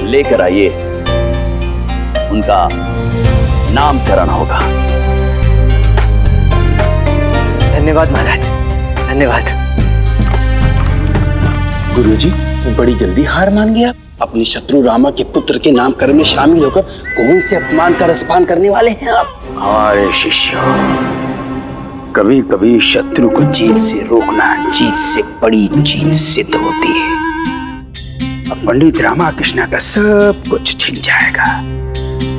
लेकर आइए, उनका नामकरण होगा। धन्यवाद महाराज, धन्यवाद। गुरुजी, बड़ी जल्दी हार मान गया। अपने शत्रु रामा के पुत्र के नामकरण में शामिल होकर कौन से अपमान का रसपान करने वाले हैं आप? हमारे शिष्य, कभी कभी शत्रु को जीत से रोकना जीत से बड़ी जीत सिद्ध होती है। अब पंडित रामाकृष्ण का सब कुछ छिन जाएगा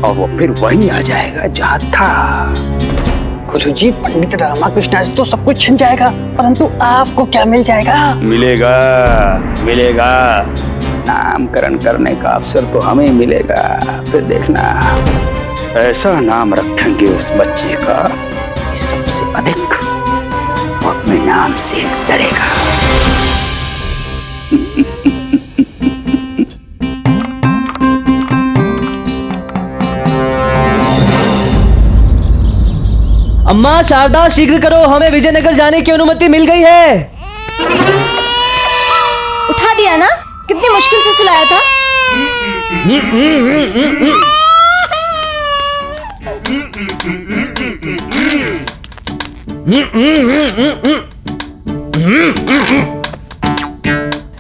और वो फिर वहीं आ जाएगा जहां था। गुरुजी, पंडित रामाकृष्ण से तो सब कुछ छिन जाएगा, परंतु आपको क्या मिल जाएगा? मिलेगा, मिलेगा। नामकरण करने का अवसर तो हमें मिलेगा। फिर देखना, ऐसा नाम रखेंगे उस बच्चे का कि सबसे अधिक वो अपने नाम से डरेगा। अम्मा शारदा, शीघ्र करो, हमें विजयनगर जाने की अनुमति मिल गई है। उठा दिया ना, कितनी मुश्किल से सुलाया था।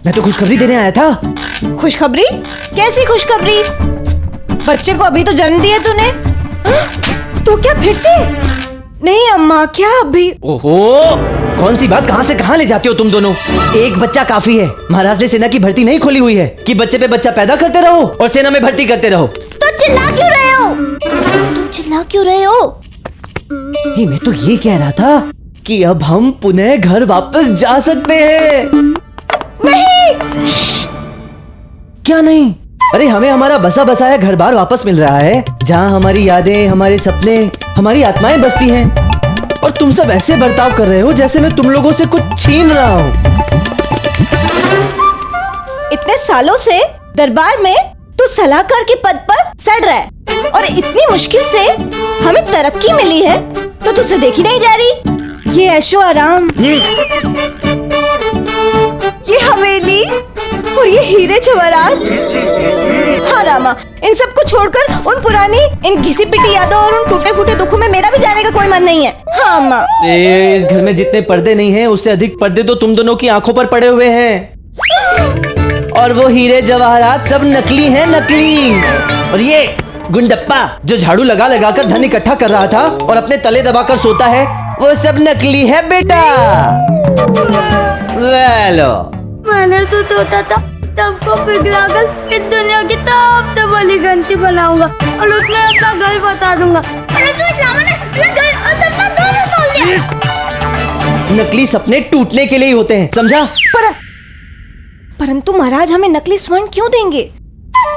मैं तो खुशखबरी देने आया था। खुशखबरी? कैसी खुशखबरी? बच्चे को अभी तो जन्म दिया तूने। तो क्या फिर से? नहीं अम्मा, क्या अभी? ओहो, कौन सी बात कहां से कहां ले जाती हो तुम दोनों? एक बच्चा काफी है। महाराज ने सेना की भर्ती नहीं खोली हुई है कि बच्चे पे बच्चा पैदा करते रहो और सेना में भर्ती करते रहो। तो चिल्ला क्यों रहे हो? मैं तो ये कह रहा था कि अब हम पुनः घर वापस जा सकते हैं। नहीं। क्या नहीं? अरे हमें हमारा बसा बसाया घर बार वापस मिल रहा है, जहाँ हमारी यादें, हमारे सपने, हमारी आत्माएं बसती हैं। और तुम सब ऐसे बर्ताव कर रहे हो जैसे मैं तुम लोगों से कुछ छीन रहा हूँ। इतने सालों से दरबार में तू सलाहकार के पद पर सड़ रहा है और इतनी मुश्किल से हमें तरक्की मिली है तो तुझसे देखी नहीं जा रही। ये ऐशो आराम, ये हवेली और ये हीरे जवाहरात। हाँ रामा, इन सब को छोड़कर उन पुरानी, इन घिसी पिटी यादों और उन टूटे फूटे दुखों में मेरा भी जाने का कोई मन नहीं है। हाँ माँ। इस घर में जितने पर्दे नहीं हैं, उससे अधिक पर्दे तो तुम दोनों की आंखों पर पड़े हुए हैं। और वो हीरे जवाहरात सब नकली हैं, नकली। और ये गुंडप्पा जो झाड़ू लगा लगा कर धन इकट्ठा कर रहा था और अपने तले दबाकर सोता है, वो सब नकली है बेटा। वेलो, मैंने तो सोचा था सबको पिघलाकर इस दुनिया की सबसे बड़ी घंटी बनाऊंगा और उसमें अपना घर बता दूंगा। अरे तो इस रामा ने अपना घर और सपना दोनों तोड़ दिया। नकली सपने टूटने के लिए ही होते हैं, समझा? परंतु महाराज हमें नकली स्वर्ण क्यों देंगे?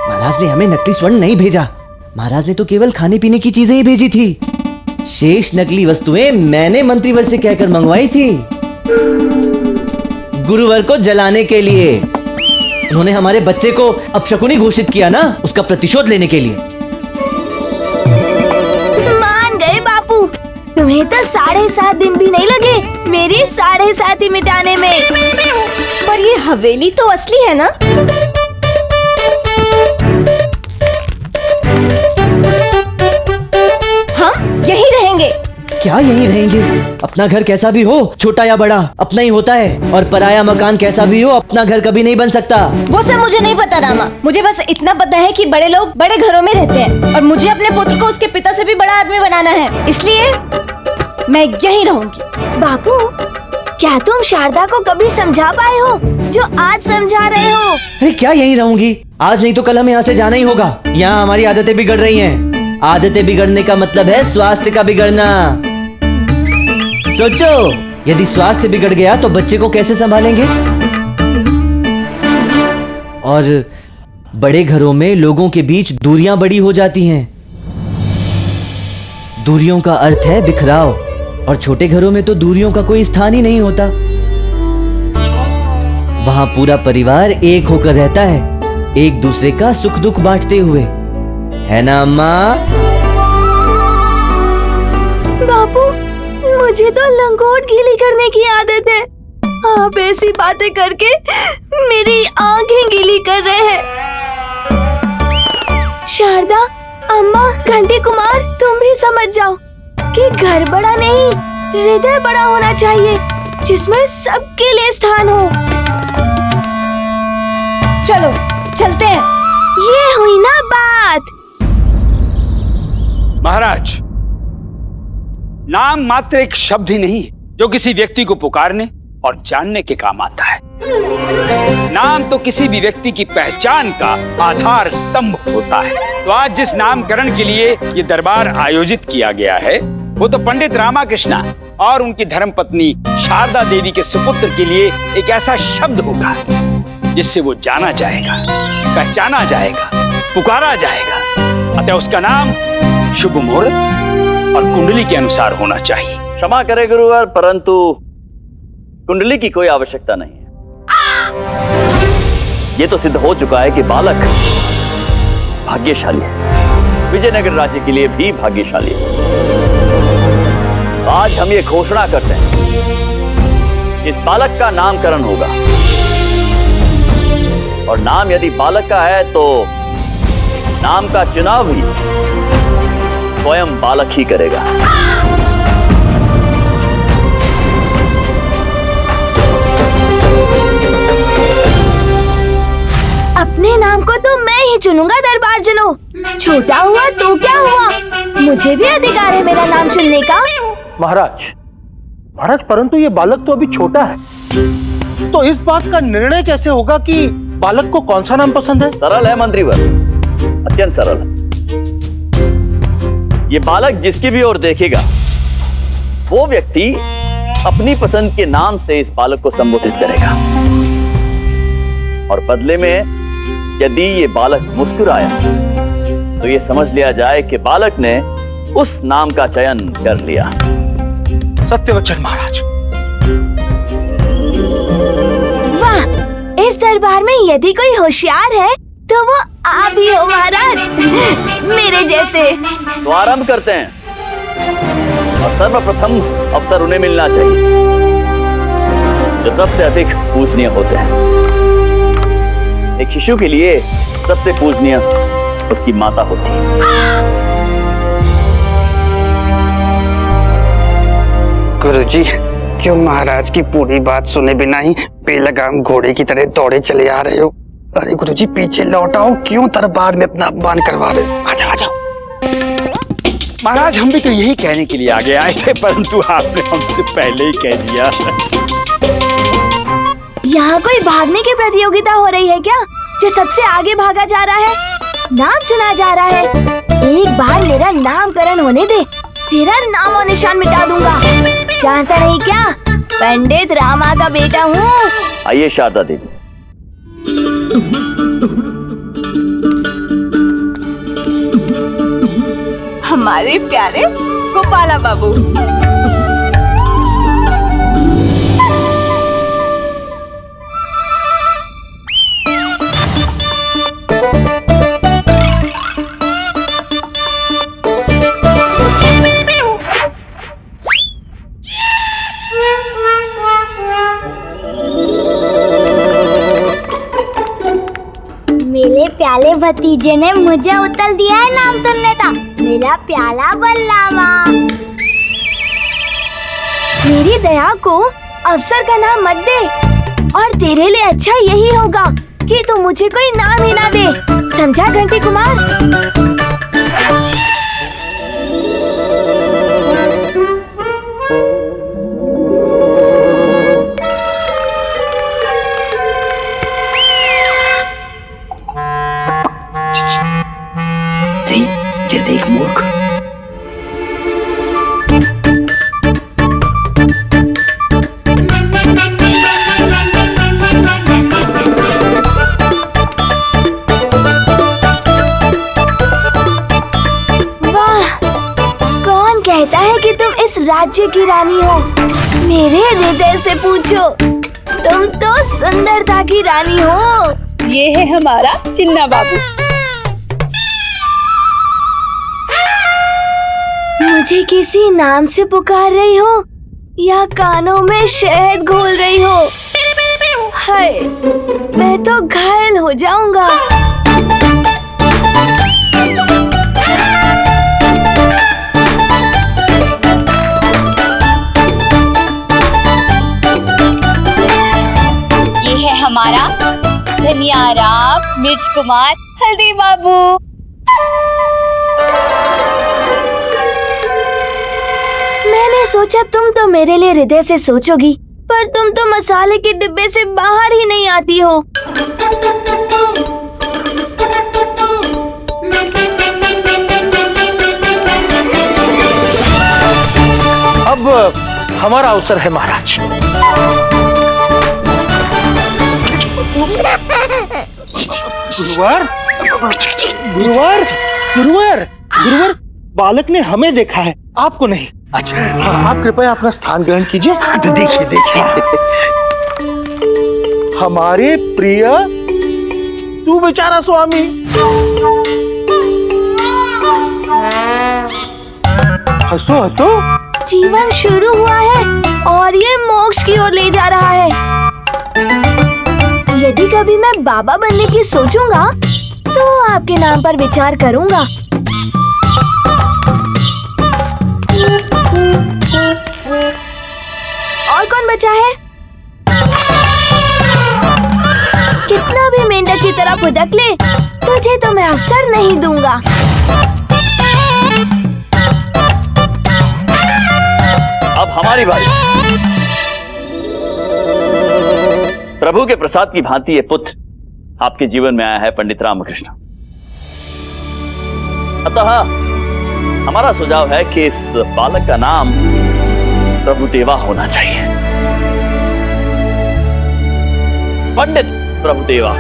महाराज ने हमें नकली स्वर्ण नहीं भेजा। महाराज ने तो केवल खाने पीने की चीजें ही भेजी थी। शेष नकली वस्तुएं मैंने मंत्रीवर से कहकर मंगवाई थी, गुरुवर को जलाने के लिए। उन्होंने हमारे बच्चे को अपशकुनी घोषित किया ना, उसका प्रतिशोध लेने के लिए। मान गए बापू, तुम्हें तो 7.5 दिन भी नहीं लगे मेरी 7.5 मिटाने में। पर ये हवेली तो असली है ना? हम यहीं रहेंगे। क्या यहीं रहेंगे? अपना घर कैसा भी हो, छोटा या बड़ा, अपना ही होता है। और पराया मकान कैसा भी हो, अपना घर कभी नहीं बन सकता। वो सब मुझे नहीं पता रामा। मुझे बस इतना पता है कि बड़े लोग बड़े घरों में रहते हैं और मुझे अपने पुत्र को उसके पिता से भी बड़ा आदमी बनाना है, इसलिए मैं यहीं रहूंगी। बापू, क्या तुम शारदा को कभी समझा पाए हो जो आज समझा रहे हो? अरे क्या यहीं रहूंगी? आज नहीं तो कल हमें यहाँ से जाना ही होगा। यहाँ हमारी आदतें बिगड़ रही हैं। आदतें बिगड़ने का मतलब है स्वास्थ्य का बिगड़ना। सोचो, यदि स्वास्थ्य बिगड़ गया तो बच्चे को कैसे संभालेंगे? और बड़े घरों में लोगों के बीच दूरियां बड़ी हो जाती हैं। दूरियों का अर्थ है बिखराव, और छोटे घरों में तो दूरियों का कोई स्थान ही नहीं होता। वहां पूरा परिवार एक होकर रहता है, एक दूसरे का सुख दुख बांटते हुए, है ना अम्मा? बापू, मुझे तो लंगोट गीली करने की आदत है। आप ऐसी बातें करके मेरी आंखें गीली कर रहे हैं। शारदा, अम्मा, घंटी कुमार, तुम भी समझ जाओ कि घर बड़ा नहीं, हृदय बड़ा होना चाहिए जिसमें सबके लिए स्थान हो। चलो चलते हैं। ये हुई ना बात। महाराज, नाम मात्र एक शब्द ही नहीं है जो किसी व्यक्ति को पुकारने और जानने के काम आता है। नाम तो किसी भी व्यक्ति की पहचान का आधार स्तंभ होता है। तो आज जिस नामकरण के लिए ये दरबार आयोजित किया गया है वो तो पंडित रामाकृष्णा और उनकी धर्मपत्नी शारदा देवी के सुपुत्र के लिए एक ऐसा शब्द होगा जिससे वो जाना जाएगा, पहचाना जाएगा, पुकारा जाएगा। अतः उसका नाम शुभ मुहूर्त और कुंडली के अनुसार होना चाहिए। क्षमा करे गुरुवर, परंतु कुंडली की कोई आवश्यकता नहीं है। ये तो सिद्ध हो चुका है कि बालक भाग्यशाली है, विजयनगर राज्य के लिए भी भाग्यशाली है। तो आज हम ये घोषणा करते हैं, इस बालक का नामकरण होगा और नाम यदि बालक का है तो नाम का चुनाव भी स्वयं बालक ही करेगा। अपने नाम को तो मैं ही चुनूंगा दरबार जनों। छोटा हुआ तो क्या हुआ, मुझे भी अधिकार है मेरा नाम चुनने का। महाराज, परंतु ये बालक तो अभी छोटा है, तो इस बात का निर्णय कैसे होगा कि बालक को कौन सा नाम पसंद है? सरल है मंत्रीवर, अत्यंत सरल है। ये बालक जिसकी भी ओर देखेगा वो व्यक्ति अपनी पसंद के नाम से इस बालक को संबोधित करेगा और बदले में यदि ये बालक मुस्कुराया तो ये समझ लिया जाए कि बालक ने उस नाम का चयन कर लिया। सत्यवचन महाराज। वाह, इस दरबार में यदि कोई होशियार है तो वो आप ही हो महाराज, मेरे जैसे। तो आरंभ करते हैं और सर्वप्रथम अवसर उन्हें मिलना चाहिए जो सबसे अधिक पूजनीय होते हैं। एक शिशु के लिए सबसे पूजनीय उसकी माता होती है। गुरुजी, क्यों महाराज की पूरी बात सुने बिना ही बेलगाम घोड़े की तरह दौड़े चले आ रहे हो? अरे गुरुजी, पीछे लौट आओ, क्यों दरबार में अपना अपमान करवा रहे हो? आ जाओ, आ जाओ। महाराज, हम भी तो यही कहने के लिए आगे आए थे, परंतु आपने हमसे पहले ही कह दिया। यहाँ कोई भागने की प्रतियोगिता हो रही है क्या, जो सबसे आगे भागा जा रहा है, नाम चुना जा रहा है? एक बार मेरा नामकरण होने दे, तेरा नाम और निशान मिटा दूंगा। जानता नहीं क्या, पंडित रामा का बेटा हूँ। आइए शारदा देवी। हमारे प्यारे गोपाला बाबू। मेरे प्याले भतीजे ने मुझे उतल दिया है नाम चुनने का, मेरा प्याला बल्लामा। मेरी दया को अफसर का नाम मत दे, और तेरे लिए अच्छा यही होगा कि तू मुझे कोई नाम ही ना दे, समझा घंटी कुमार? देख मूर्ख, कहता है कि तुम इस राज्य की रानी हो। मेरे हृदय से पूछो, तुम तो सुंदरता की रानी हो। ये है हमारा चिन्ना बाबू। मुझे किसी नाम से पुकार रही हो या कानों में शहद घोल रही हो? हाय, मैं तो घायल हो जाऊंगा। धनिया राम, मिर्च कुमार, हल्दी बाबू। मैंने सोचा तुम तो मेरे लिए हृदय से सोचोगी, पर तुम तो मसाले के डिब्बे से बाहर ही नहीं आती हो। अब हमारा अवसर है महाराज। गुरुवर, गुरुवर, गुरुवर, गुरुवर, बालक ने हमें देखा है, आपको नहीं। अच्छा हाँ, आप कृपया अपना स्थान ग्रहण कीजिए। तो देखिए देखिए। हमारे प्रिय तू बेचारा स्वामी। हंसो हंसो। जीवन शुरू हुआ है और ये मोक्ष की ओर ले जा रहा है। यदि कभी मैं बाबा बनने की सोचूंगा तो आपके नाम पर विचार करूंगा। और कौन बचा है? कितना भी मेंढक की तरह फुदक ले, तुझे तो मैं अवसर नहीं दूंगा। अब हमारी बारी। प्रभु के प्रसाद की भांति ये पुत्र आपके जीवन में आया है पंडित रामकृष्ण। अतः हमारा सुझाव है कि इस बालक का नाम प्रभुदेवा होना चाहिए। पंडित प्रभुदेवा।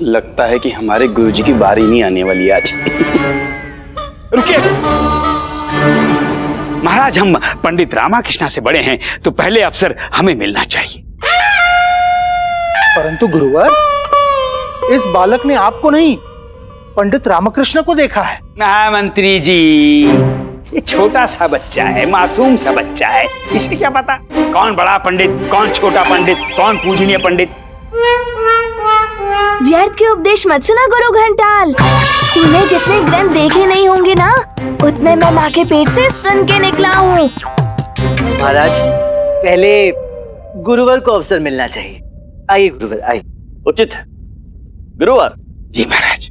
लगता है कि हमारे गुरुजी की बारी नहीं आने वाली आज। रुकिए महाराज, हम पंडित रामाकृष्ण से बड़े हैं तो पहले अवसर हमें मिलना चाहिए। परंतु गुरुवर, इस बालक ने आपको नहीं पंडित रामकृष्ण को देखा है। ना मंत्री जी, ये छोटा सा बच्चा है, मासूम सा बच्चा है, इसे क्या पता कौन बड़ा पंडित, कौन छोटा पंडित, कौन पूजनीय पंडित। व्यर्थ के उपदेश मत सुना गुरु घंटाल। तूने जितने ग्रंथ देखे नहीं होंगे ना, उतने मैं माँ के पेट से सुन के निकला हूँ। महाराज, पहले गुरुवर को अवसर मिलना चाहिए। आइए गुरुवर, आइए। उचित है गुरुवर। जी महाराज।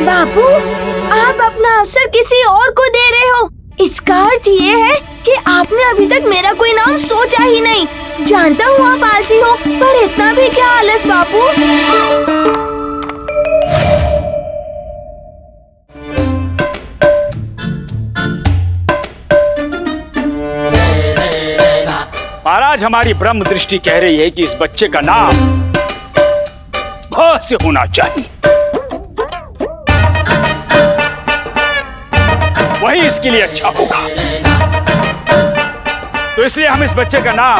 बापू, आप अपना अवसर किसी और को दे रहे हो। इसका अर्थ ये है कि आपने अभी तक मेरा कोई नाम सोचा ही नहीं। जानता हूँ आप आलसी हो, पर इतना भी क्या आलस बापू। महाराज, हमारी ब्रह्म दृष्टि कह रही है कि इस बच्चे का नाम भ से होना चाहिए। वही इसके लिए अच्छा होगा। तो इसलिए हम इस बच्चे का नाम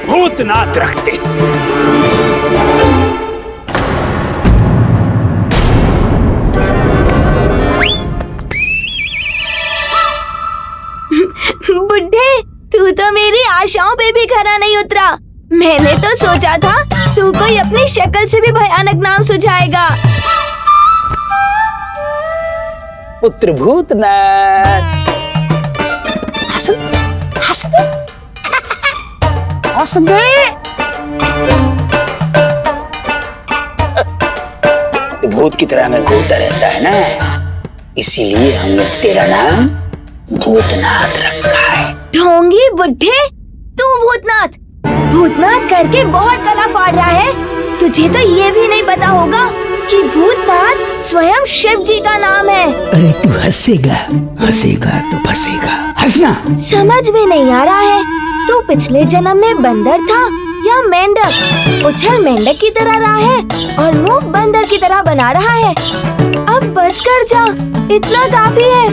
भूतनाथ रखते हैं। बुड्ढे, तू तो मेरी आशाओं पे भी खरा नहीं उतरा। मैंने तो सोचा था तू कोई अपनी शक्ल से भी भयानक नाम सुझाएगा। पुत्र भूतनाथ। हंस दे, हंस दे। भूत की तरह में घूमता रहता है ना, इसीलिए हमने तेरा नाम भूतनाथ रखा है। ढोंगी बुड्ढे, तू भूतनाथ भूतनाथ करके बहुत कला फाड़ रहा है। तुझे तो ये भी नहीं पता होगा कि भूतनाथ स्वयं शिव जी का नाम है। अरे तू हंसेगा, हंसेगा तो फंसेगा। हंसना समझ में नहीं आ रहा है, तू पिछले जन्म में बंदर था या मेंढक। उछल मेंढक की तरह रहा है और मुंह बंदर की तरह बना रहा है। अब बस कर जा, इतना काफी है।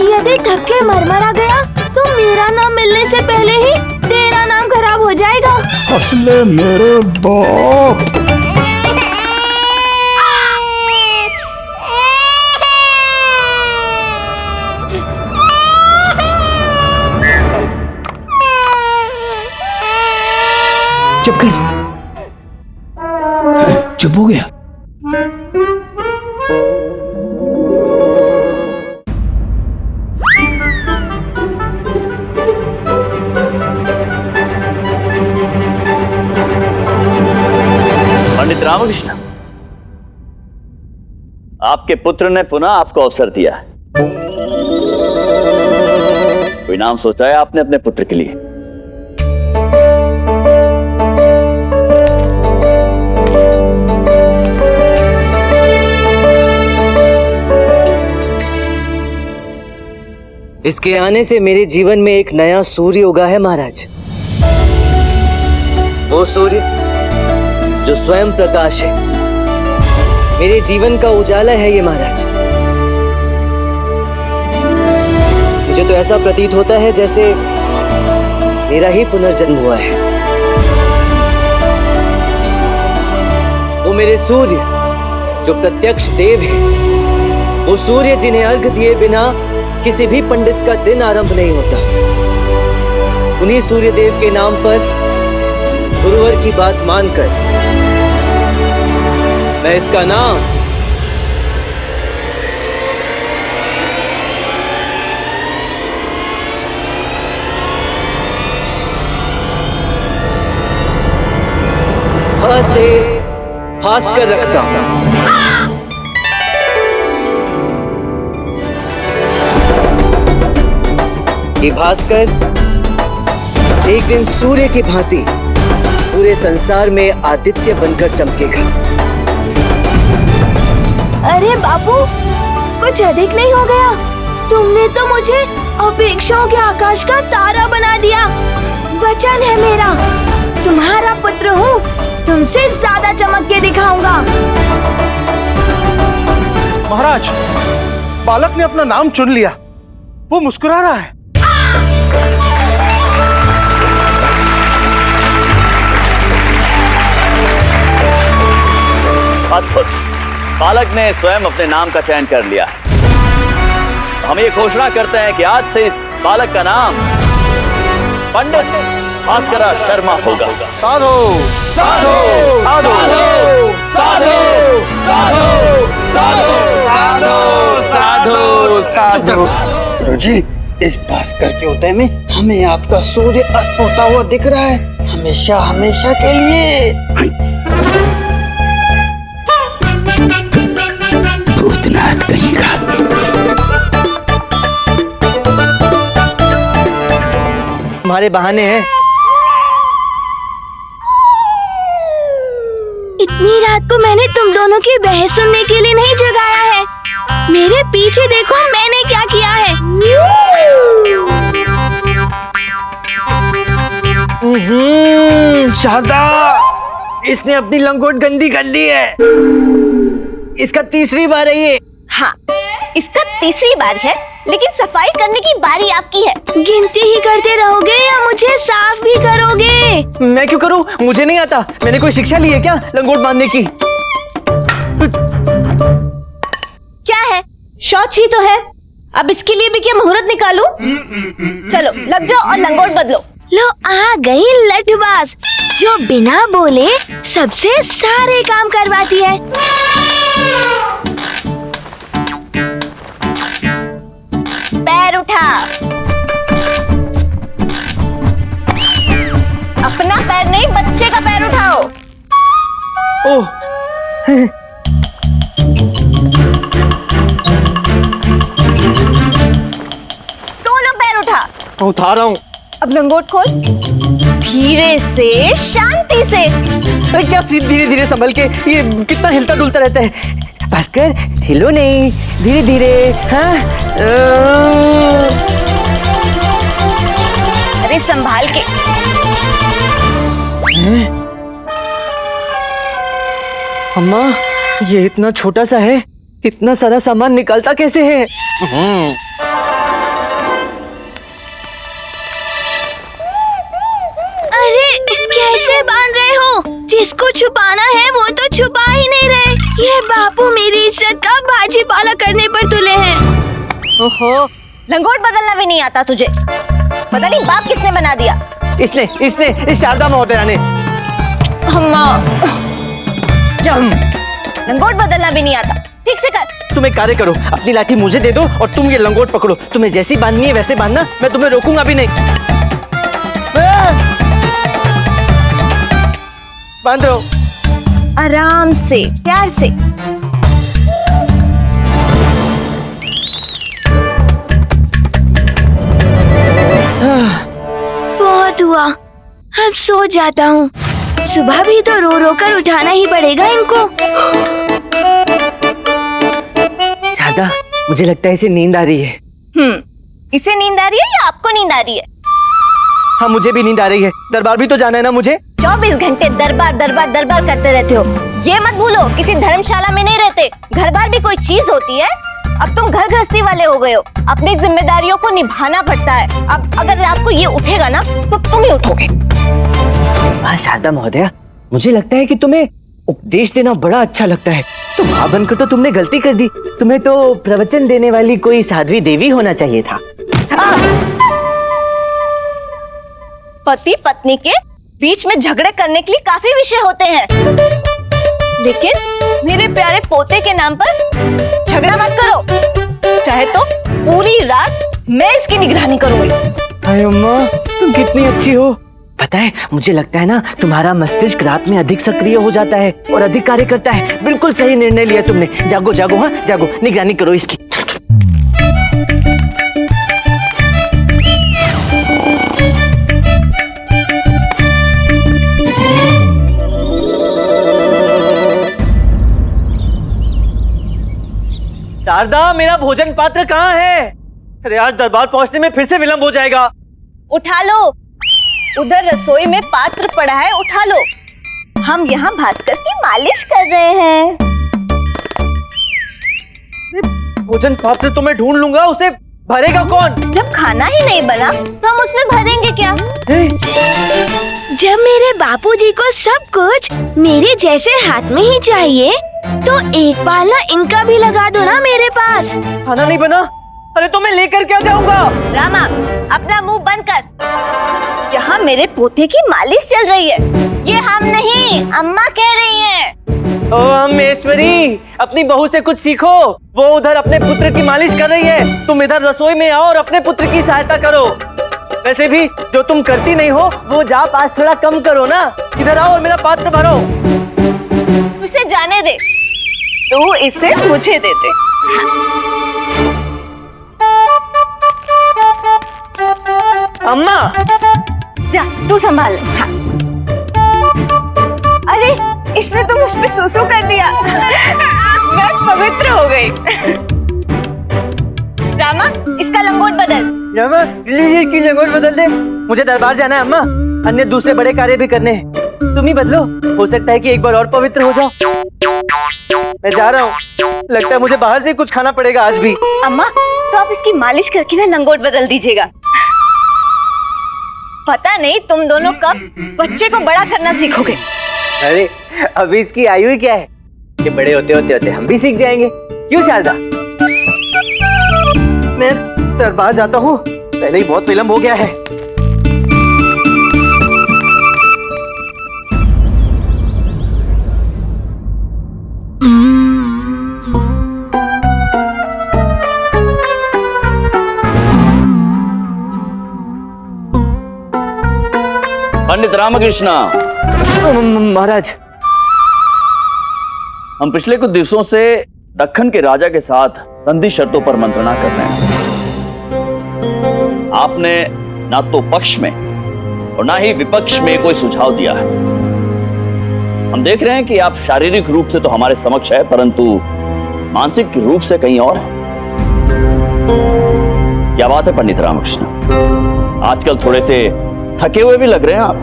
यदि थक के मरमरा गया तो मेरा नाम मिलने से पहले ही तेरा नाम खराब हो जाएगा। हंस ले मेरे बाप। चुप कर। चुप हो गया। पंडित रामकृष्ण, आपके पुत्र ने पुनः आपको अवसर दिया है। कोई नाम सोचा है आपने अपने पुत्र के लिए? इसके आने से मेरे जीवन में एक नया सूर्य उगा है महाराज। वो सूर्य जो स्वयं प्रकाश है, मेरे जीवन का उजाला है ये महाराज। मुझे तो ऐसा प्रतीत होता है जैसे मेरा ही पुनर्जन्म हुआ है। वो मेरे सूर्य जो प्रत्यक्ष देव है, वो सूर्य जिन्हें अर्घ दिए बिना किसी भी पंडित का दिन आरंभ नहीं होता। उन्हीं सूर्य देव के नाम पर गुरुवर की बात मानकर मैं इसका नाम ह से भास्कर रखता हूं। ये भास्कर एक दिन सूर्य की भांति पूरे संसार में आदित्य बनकर चमकेगा। अरे बापू, कुछ अधिक नहीं हो गया? तुमने तो मुझे अपेक्षाओं के आकाश का तारा बना दिया। वचन है मेरा, तुम्हारा पुत्र हूँ, तुमसे ज्यादा चमक के दिखाऊंगा। महाराज, बालक ने अपना नाम चुन लिया। वो मुस्कुरा रहा है। अद्भुत, बालक ने स्वयं अपने नाम का चयन कर लिया। हम ये घोषणा करते हैं कि आज से इस बालक का नाम पंडित भास्कर शर्मा होगा। साधो साधो साधो साधो साधो साधो साधो साधो। गुरुजी, इस भास्कर के उदय में हमें आपका सूर्य अस्त होता हुआ दिख रहा है, हमेशा हमेशा के लिए। भूतनाथ कहीं का। तुम्हारे बहाने हैं। इतनी रात को मैंने तुम दोनों की बहस सुनने के लिए नहीं जगाया है। मेरे पीछे देखो मैंने क्या किया है। शारदा, इसने अपनी लंगोट गंदी कर दी है। इसका तीसरी बार है ये। हाँ, इसका तीसरी बार है, लेकिन सफाई करने की बारी आपकी है। गिनती ही करते रहोगे या मुझे साफ भी करोगे? मैं क्यों करूं? मुझे नहीं आता। मैंने कोई शिक्षा ली है क्या लंगोट बांधने की? क्या है? शौच ही तो है। अब इसके लिए भी क्या मुहूर्त निकालूं? चलो लग जाओ और लंगोट बदलो। लो आ गई लठबाज, जो बिना बोले सबसे सारे काम करवाती है। पैर उठा। अपना पैर नहीं, बच्चे का पैर उठाओ। ओह, दोनों पैर उठा। उठा रहा हूँ। अब लंगोट खोल, धीरे से, शांति से। अरे क्या धीरे धीरे संभल के, ये कितना हिलता डुलता रहता है। भास्कर, हिलो नहीं, धीरे धीरे। हाँ, अरे संभाल के। अम्मा, ये इतना छोटा सा है, इतना सारा सामान निकालता कैसे है? अरे कैसे बांध रहे हो? जिसको छुपाना है वो तो छुपा ही नहीं रहे। ये बापू मेरी इज्जत का बाजीपाला करने पर तुले हैं। ओहो, लंगोट बदलना भी नहीं आता तुझे? पता नहीं बाप किसने बना दिया। इसने इस शारदा महोदया ने। अम्मा, क्या लंगोट बदलना भी नहीं आता, ठीक से कर। तुम एक कार्य करो, अपनी लाठी मुझे दे दो और तुम ये लंगोट पकड़ो। तुम्हें जैसी बांधनी है वैसे बांधना, मैं तुम्हें रोकूंगा भी नहीं। बांध दो। आराम से, प्यार से। बहुत हुआ, अब सो जाता हूँ। सुबह भी तो रो रो कर उठाना ही पड़ेगा इनको। शारदा, मुझे लगता है इसे नींद आ रही है। इसे नींद आ रही है या आपको नींद आ रही है? हाँ, मुझे भी नींद आ रही है। दरबार भी तो जाना है ना मुझे। 24 घंटे दरबार दरबार दरबार करते रहते हो। ये मत भूलो, किसी धर्मशाला में नहीं रहते। घर बार भी कोई चीज होती है। अब तुम घर गृहस्थी वाले हो गए हो, अपनी जिम्मेदारियों को निभाना पड़ता है। अब अगर रात को ये उठेगा ना तो तुम ही उठोगे। हाँ शारदा महोदया, मुझे लगता है कि तुम्हें उपदेश देना बड़ा अच्छा लगता है। तो माँ बनकर तो तुमने गलती कर दी। तुम्हें तो प्रवचन देने वाली कोई साध्वी देवी होना चाहिए था। पति पत्नी के बीच में झगड़े करने के लिए काफी विषय होते हैं, लेकिन मेरे प्यारे पोते के नाम पर झगड़ा मत करो। चाहे तो पूरी रात मैं इसकी निगरानी करूंगी। अरे अम्मा, तुम कितनी अच्छी हो। पता है, मुझे लगता है ना तुम्हारा मस्तिष्क रात में अधिक सक्रिय हो जाता है और अधिक कार्य करता है। बिल्कुल सही निर्णय लिया तुमने। जागो जागो, हाँ जागो, निगरानी करो इसकी। शारदा, मेरा भोजन पात्र कहाँ है? अरे आज दरबार पहुंचने में फिर से विलंब हो जाएगा। उठा लो, उधर रसोई में पात्र पड़ा है, उठा लो। हम यहाँ भास्कर की मालिश कर रहे हैं। भोजन पात्र तो मैं ढूंढ लूंगा, उसे भरेगा कौन? जब खाना ही नहीं बना तो हम उसमें भरेंगे क्या? जब मेरे बापूजी को सब कुछ मेरे जैसे हाथ में ही चाहिए, तो एक बार ना इनका भी लगा दो ना मेरे पास। खाना नहीं बना? अरे तो मैं लेकर क्या जाऊंगा? रामा, अपना मुंह बंद कर। यहाँ मेरे पोते की मालिश चल रही है। ये हम नहीं, अम्मा कह रही हैं। ओ अम्मेश्वरी, अपनी बहू से कुछ सीखो। वो उधर अपने पुत्र की मालिश कर रही है, तुम इधर रसोई में आओ और अपने पुत्र की सहायता करो। वैसे भी जो तुम करती नहीं हो वो जाप आज थोड़ा कम करो ना। इधर आओ और मेरा पात्र भरो। उसे जाने दे, तू इसे मुझे दे दे। अम्मा, जा तू संभाल ले। हाँ। अरे इसने तो मुझ पे सूसू कर दिया। मैं पवित्र हो गई। रामा, इसका लंगोट बदल। रामा, की लंगोट बदल दे। मुझे दरबार जाना है अम्मा, अन्य दूसरे बड़े कार्य भी करने हैं। तुम ही बदलो, हो सकता है कि एक बार और पवित्र हो जाओ। मैं जा रहा हूँ, लगता है मुझे बाहर से कुछ खाना पड़ेगा आज भी। अम्मा, तो आप इसकी मालिश करके ना लंगोट बदल दीजिएगा। पता नहीं तुम दोनों कब बच्चे को बड़ा करना सीखोगे। अरे अभी इसकी आयु ही क्या है कि बड़े होते होते होते हम भी सीख जाएंगे। क्यों शारदा? मैं दरबार जाता हूँ, पहले ही बहुत विलंब हो गया है। पंडित रामकृष्ण, महाराज, हम पिछले कुछ दिवसों से दक्खन के राजा के साथ संधि शर्तों पर मंत्रणा कर रहे हैं। आपने ना तो पक्ष में और ना ही विपक्ष में कोई सुझाव दिया है। हम देख रहे हैं कि आप शारीरिक रूप से तो हमारे समक्ष है, परंतु मानसिक रूप से कहीं और है। क्या बात है पंडित रामकृष्ण? आजकल थोड़े से थके हुए भी लग रहे हैं आप।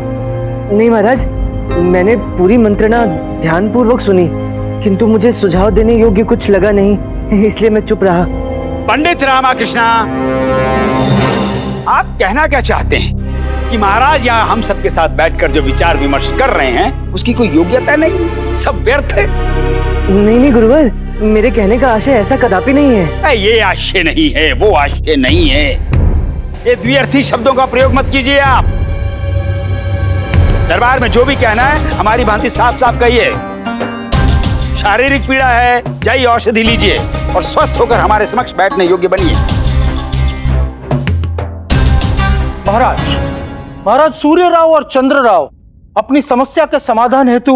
नहीं महाराज, मैंने पूरी मंत्रणा ध्यानपूर्वक सुनी, किंतु मुझे सुझाव देने योग्य कुछ लगा नहीं, इसलिए मैं चुप रहा। पंडित रामकृष्ण, आप कहना क्या चाहते हैं कि महाराज यहाँ हम सबके साथ बैठकर जो विचार विमर्श कर रहे हैं उसकी कोई योग्यता नहीं, सब व्यर्थ है? नहीं गुरुवर, मेरे कहने का आशय ऐसा कदापि नहीं है। ये आशय नहीं है, वो आशय नहीं है। ये द्व्यर्थी शब्दों का प्रयोग मत कीजिए आप। दरबार में जो भी कहना है हमारी भांति साफ साफ कहिए। शारीरिक पीड़ा है, जाइए औषधि लीजिए और स्वस्थ होकर हमारे समक्ष बैठने योग्य बनिए। महाराज सूर्य राव और चंद्र राव अपनी समस्या के समाधान हेतु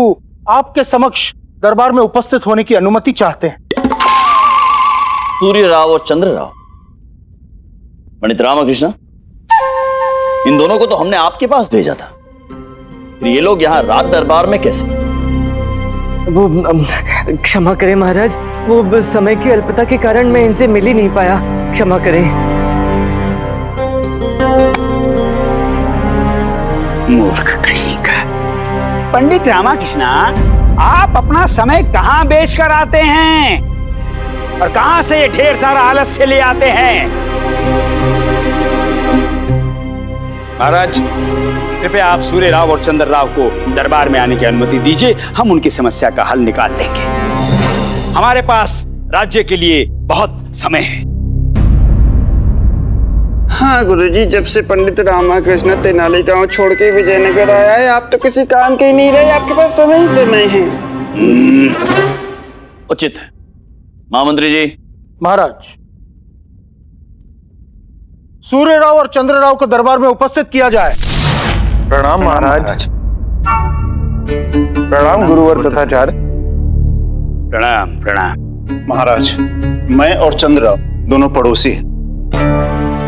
आपके समक्ष दरबार में उपस्थित होने की अनुमति चाहते हैं। सूर्य राव और चंद्र राव, पंडित रामकृष्ण, इन दोनों को तो हमने आपके पास भेजा था, फिर ये लोग यहाँ रात दरबार में कैसे? वो क्षमा करें महाराज, वो समय की अल्पता के कारण मैं इनसे मिल ही नहीं पाया, क्षमा करें। मूर्ख कहीं का। पंडित रामकृष्ण, आप अपना समय कहाँ बेच कर आते हैं और कहाँ से ये ढेर सारा आलस्य ले आते हैं? महाराज, कृपया आप सूर्य राव और चंद्र राव को दरबार में आने की अनुमति दीजिए, हम उनकी समस्या का हल निकाल लेंगे। हमारे पास राज्य के लिए बहुत समय है। हाँ गुरुजी, जब से पंडित रामकृष्ण तेनाली गांव छोड़ के विजयनगर आया है, आप तो किसी काम के ही नहीं रहे, आपके पास समय ही समय है। उचित है। महामंत्री जी। महाराज, सूर्य राव और चंद्र राव को दरबार में उपस्थित किया जाए। प्रणाम महाराज। प्रणाम गुरुवर तथाचार्य। प्रणाम प्रणाम। महाराज, मैं और चंद्रराव दोनों पड़ोसी हैं।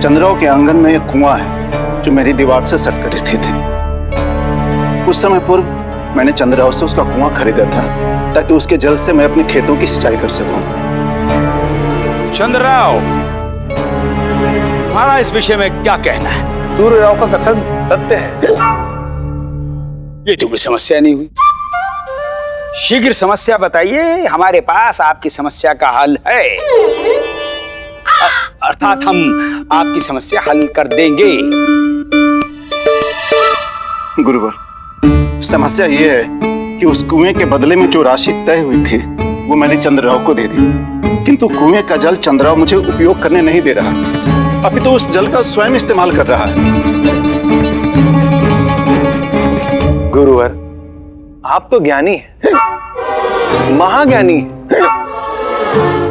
चंद्रराव के आंगन में एक कुआं है जो मेरी दीवार से सटकर स्थित है। कुछ समय पूर्व मैंने चंद्रराव से उसका कुआं खरीदा था ताकि उसके जल से मैं अपने खेतों की सिंचाई कर सकूं। चंद्रराव, हमारा इस विषय में क्या कहना है? सूर्य राव का कथन सत्य है। ये तो कोई समस्या नहीं हुई। शीघ्र समस्या बताइए, हमारे पास आपकी समस्या का हल है। अर्थात हम आपकी समस्या हल कर देंगे। गुरुवर, समस्या ये है कि उस कुएं के बदले में जो राशि तय हुई थी वो मैंने चंद्रराव को दे दी, किंतु कुएं का जल चंद्रराव मुझे उपयोग करने नहीं दे रहा, अभी तो उस जल का स्वयं इस्तेमाल कर रहा है। गुरुवर, आप तो ज्ञानी हैं, महाज्ञानी हैं।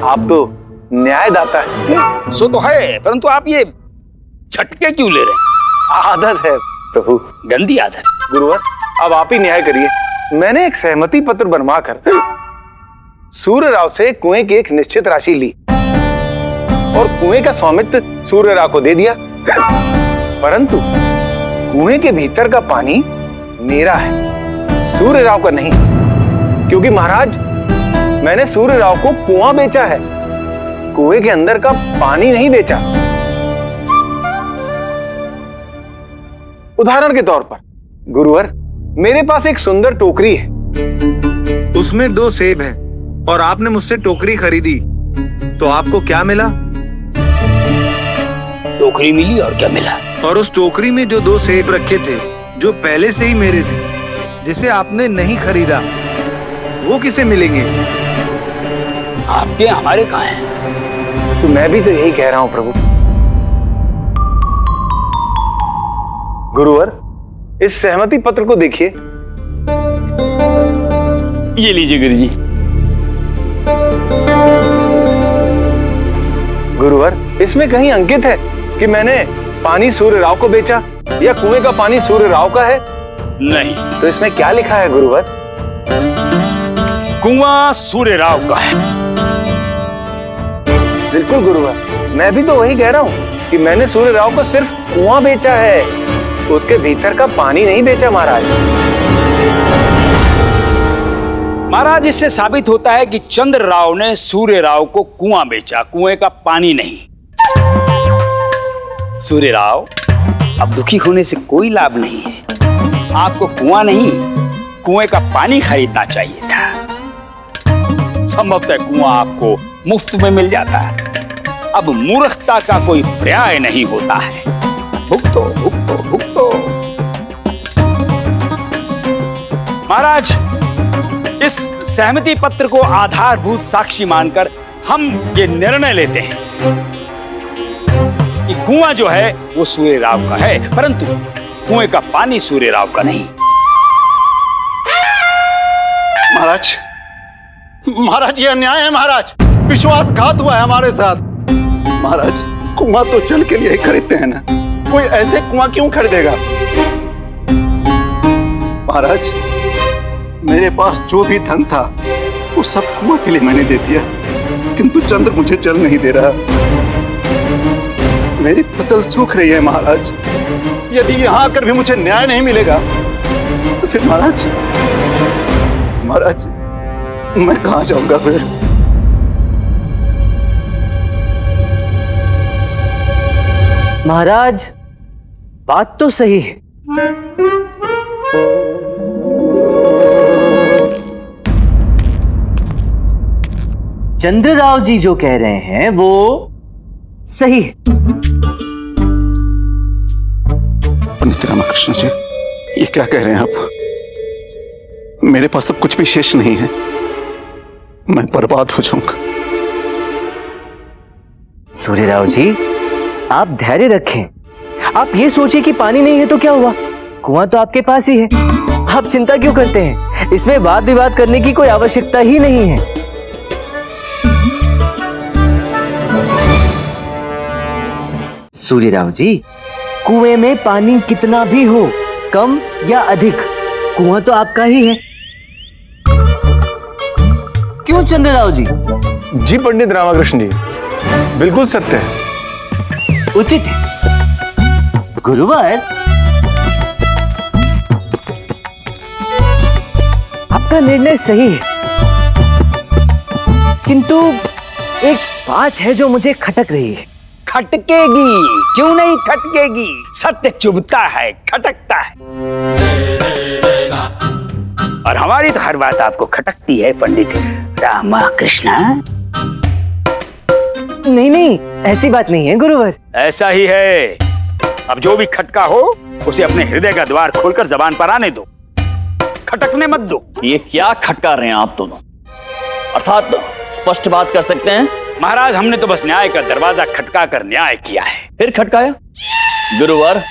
आप तो न्यायदाता है। सो तो है, परंतु आप ये झटके क्यों ले रहे हैं? आदत है प्रभु, गंदी आदत। गुरुवर, अब आप ही न्याय करिए। मैंने एक सहमति पत्र बनवाकर सूर्य राव से कुएं की एक निश्चित राशि ली और कुएं का स्वामित्व सूर्य राव को दे दिया, परंतु कुएं के भीतर का पानी मेरा है, सूर्य राव का नहीं, क्योंकि महाराज मैंने सूर्य राव को कुआं बेचा है, कुएं के अंदर का पानी नहीं बेचा। उदाहरण के तौर पर गुरुवर, मेरे पास एक सुंदर टोकरी है, उसमें 2 सेब हैं और आपने मुझसे टोकरी खरीदी, तो आपको क्या मिला? टोकरी मिली और क्या मिला? और उस टोकरी में जो 2 सेब रखे थे जो पहले से ही मेरे थे, जिसे आपने नहीं खरीदा, वो किसे मिलेंगे? आपके हमारे कहाँ हैं? तो मैं भी तो यही कह रहा हूं प्रभु। गुरुवर, इस सहमति पत्र को देखिए। ये लीजिए गुरुजी। गुरुवर, इसमें कहीं अंकित है कि मैंने पानी सूर्य राव को बेचा या कुएं का पानी सूर्य राव का है? नहीं। तो इसमें क्या लिखा है गुरुवर? कुआं सूर्य राव का है। बिल्कुल गुरुवर, मैं भी तो वही कह रहा हूँ कि मैंने सूर्य राव को सिर्फ कुआं बेचा है, उसके भीतर का पानी नहीं बेचा महाराज। महाराज, इससे साबित होता है कि चंद्र राव ने सूर्य राव को कुआं बेचा, कुएं का पानी नहीं। सूर्य राव, अब दुखी होने से कोई लाभ नहीं है। आपको कुआं नहीं, कुएं का पानी खरीदना चाहिए था। संभवतः कुआं आपको मुफ्त में मिल जाता है। अब मूर्खता का कोई पर्याय नहीं होता है। भुगतो भुगतो भुगतो। महाराज, इस सहमति पत्र को आधारभूत साक्षी मानकर हम ये निर्णय लेते हैं कि कुआं जो है वो सूर्य राव का है, परंतु कुएं का पानी सूर्य राव का नहीं। महाराज, महाराज ये अन्याय है महाराज, विश्वासघात हुआ है हमारे साथ। महाराज कुआं तो जल के लिए ही खरीदते हैं ना, कोई ऐसे कुआं क्यों खरीदेगा? महाराज मेरे पास जो भी धन था वो सब कुआं के लिए मैंने दे दिया, किंतु चंद्र मुझे जल नहीं दे रहा। मेरी फसल सूख रही है महाराज, यदि यहां आकर भी मुझे न्याय नहीं मिलेगा तो फिर महाराज मैं कहां जाऊंगा फिर? महाराज बात तो सही है, चंद्रराव जी जो कह रहे हैं वो सही है। पंडित रामकृष्ण जी ये क्या कह रहे हैं आप? मेरे पास अब कुछ भी शेष नहीं है, मैं बर्बाद हो जाऊंगा। सूर्यराव जी आप धैर्य रखें, आप ये सोचिए कि पानी नहीं है तो क्या हुआ, कुआं तो आपके पास ही है, आप चिंता क्यों करते हैं? इसमें वाद विवाद करने की कोई आवश्यकता ही नहीं है। सूर्यराव जी कुएं में पानी कितना भी हो, कम या अधिक, कुआं तो आपका ही है। क्यों चंद्रराव जी? जी पंडित रामकृष्ण जी, बिल्कुल सत्य है, उचित है। गुरुवर आपका निर्णय सही है, किंतु एक बात है जो मुझे खटक रही है। खटकेगी क्यों नहीं खटकेगी, सत्य चुभता है, खटकता है, और हमारी तो हर बात आपको खटकती है पंडित रामकृष्ण। नहीं ऐसी बात नहीं है गुरुवर। ऐसा ही है, अब जो भी खटका हो उसे अपने हृदय का द्वार खोलकर जबान पर आने दो, खटकने मत दो। ये क्या खटका रहे हैं आप दोनों? अर्थात स्पष्ट बात कर सकते हैं? महाराज हमने तो बस न्याय का दरवाजा खटका कर न्याय किया है। फिर खटकाया? गुरुवर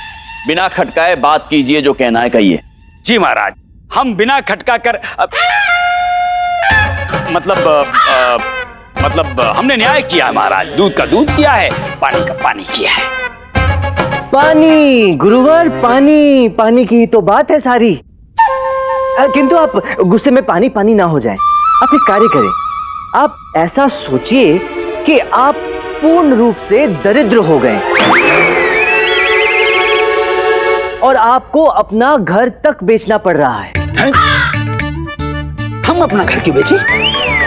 बिना खटकाए बात कीजिए, जो कहना है कहिए। जी महाराज, हम बिना खटका कर मतलब हमने न्याय किया है महाराज, दूध का दूध किया है, पानी का पानी किया है। पानी गुरुवर, पानी की तो बात है सारी, किंतु आप गुस्से में पानी ना हो जाए। आप एक कार्य करें, आप ऐसा सोचिए कि आप पूर्ण रूप से दरिद्र हो गए और आपको अपना घर तक बेचना पड़ रहा है। हम अपना घर क्यों बेचे?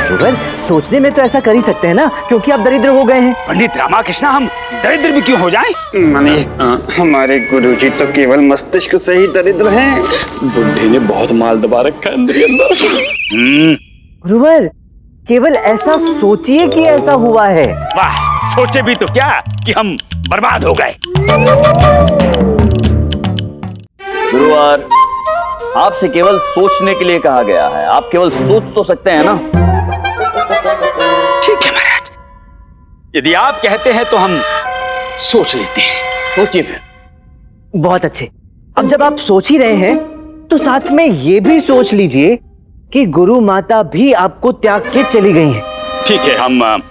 गुरुवर सोचने में तो ऐसा कर ही सकते हैं ना, क्योंकि आप दरिद्र हो गए हैं। पंडित रामकृष्ण हम दरिद्र भी क्यों हो जाएं? माने हमारे गुरुजी तो केवल मस्तिष्क से ही दरिद्र हैं। बुढ़े ने बहुत माल दबा रखा है अंदर। गुरुवर केवल ऐसा सोचिए कि ऐसा हुआ है। वाह, सोचे भी तो क्या कि हम बर्बाद हो गए। गुरुवर आपसे केवल सोचने के लिए कहा गया है, आप केवल सोच तो सकते हैं ना? ठीक है महाराज, यदि आप कहते हैं तो हम सोच लेते हैं। सोचिए फिर। बहुत अच्छे, अब जब आप सोच ही रहे हैं तो साथ में ये भी सोच लीजिए कि गुरु माता भी आपको त्याग के चली गई हैं। ठीक है, हम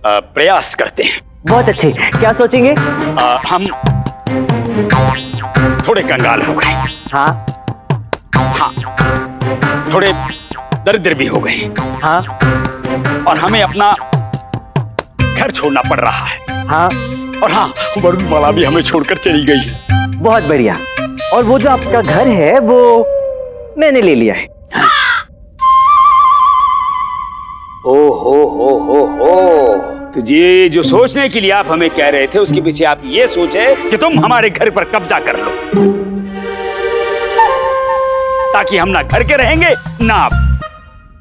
प्रयास करते हैं। बहुत अच्छे, क्या सोचेंगे? हम थोड़े कंगाल हो गए। हाँ थोड़े दरिद्र भी हो गए। हाँ और हमें अपना घर छोड़ना पड़ रहा है। हाँ और हाँ, वरुणमाला भी हमें छोड़कर चली गई है। बहुत बढ़िया, और वो जो आपका घर है वो मैंने ले लिया है। ओ हो, तो ये जो सोचने के लिए आप हमें कह रहे थे उसके पीछे आप ये सोचे कि तुम हमारे घर पर कब्जा कर लो, ताकि हम ना घर के रहेंगे ना